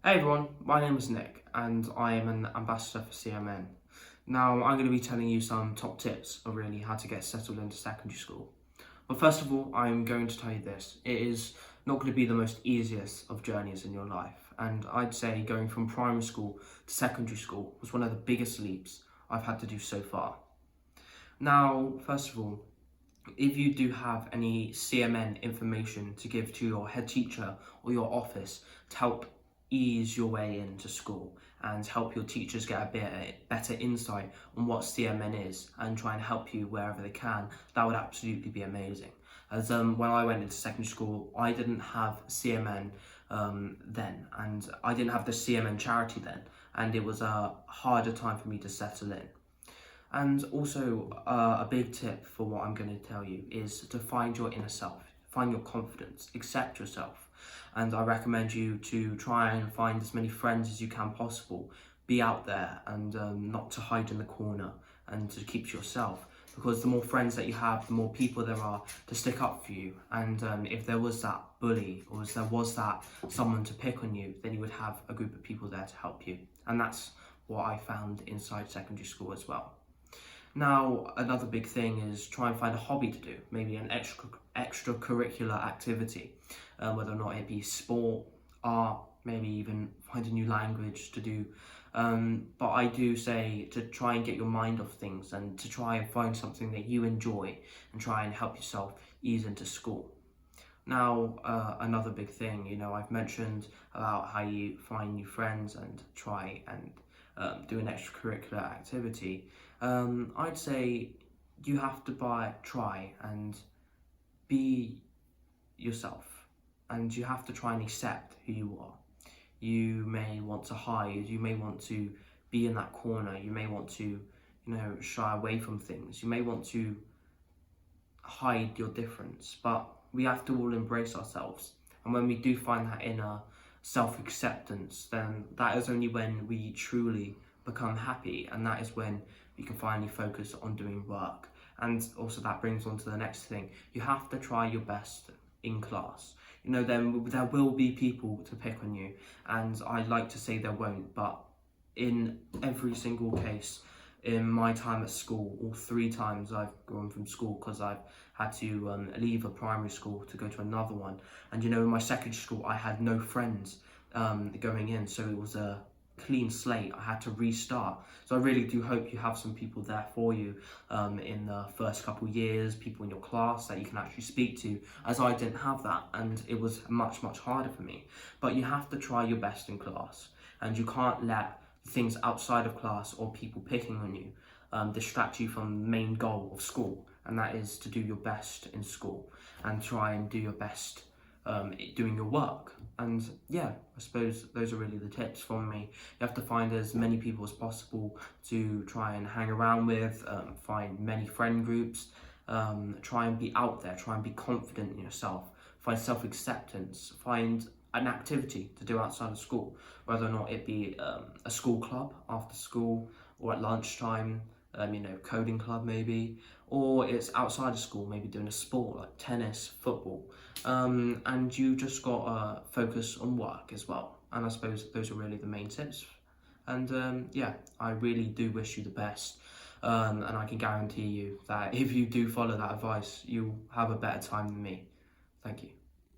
Hey everyone, my name is Nick and I am an ambassador for CMN. Now I'm going to be telling you some top tips of really how to get settled into secondary school. But first of all, I'm going to tell you this. It is not going to be the most easiest of journeys in your life, and I'd say going from primary school to secondary school was one of the biggest leaps I've had to do so far. Now, first of all, if you do have any CMN information to give to your head teacher or your office to help ease your way into school and help your teachers get a bit better insight on what CMN is and try and help you wherever they can, that would absolutely be amazing. As when I went into secondary school, I didn't have CMN then, and I didn't have the CMN charity then, and it was a harder time for me to settle in. And also, a big tip for what I'm going to tell you is to find your inner self, find your confidence, accept yourself. And I recommend you to try and find as many friends as you can possible. Be out there and not to hide in the corner and to keep to yourself. Because the more friends that you have, the more people there are to stick up for you. And if there was that bully or if there was that someone to pick on you, then you would have a group of people there to help you. And that's what I found inside secondary school as well. Now, another big thing is try and find a hobby to do, maybe an extracurricular activity, whether or not it be sport, art, maybe even find a new language to do. But I do say to try and get your mind off things and to try and find something that you enjoy and try and help yourself ease into school. Now, another big thing, I've mentioned about how you find new friends and try and do an extracurricular activity. I'd say you have to try and be yourself, and you have to try and accept who you are. You may want to hide, you may want to be in that corner, you may want to, shy away from things, you may want to hide your difference, but we have to all embrace ourselves. And when we do find that inner self-acceptance, then that is only when we truly become happy, and that is when we can finally focus on doing work. And also that brings on to the next thing. You have to try your best in class. Then there will be people to pick on you, and I like to say there won't, but in every single case, in my time at school, all 3 times I've gone from school because I've had to leave a primary school to go to another one. And in my secondary school, I had no friends going in, so it was a clean slate. I had to restart. So I really do hope you have some people there for you in the first couple of years, people in your class that you can actually speak to, as I didn't have that, and it was much harder for me. But you have to try your best in class, and you can't let things outside of class or people picking on you distract you from the main goal of school, and that is to do your best in school and try and do your best doing your work. And yeah, I suppose those are really the tips from me. You have to find as many people as possible to try and hang around with, find many friend groups, try and be out there, try and be confident in yourself, find self-acceptance, find an activity to do outside of school, whether or not it be a school club after school or at lunchtime, coding club maybe, or it's outside of school, maybe doing a sport like tennis, football, and you just got to focus on work as well. And I suppose those are really the main tips. And yeah, I really do wish you the best, and I can guarantee you that if you do follow that advice, you'll have a better time than me. Thank you.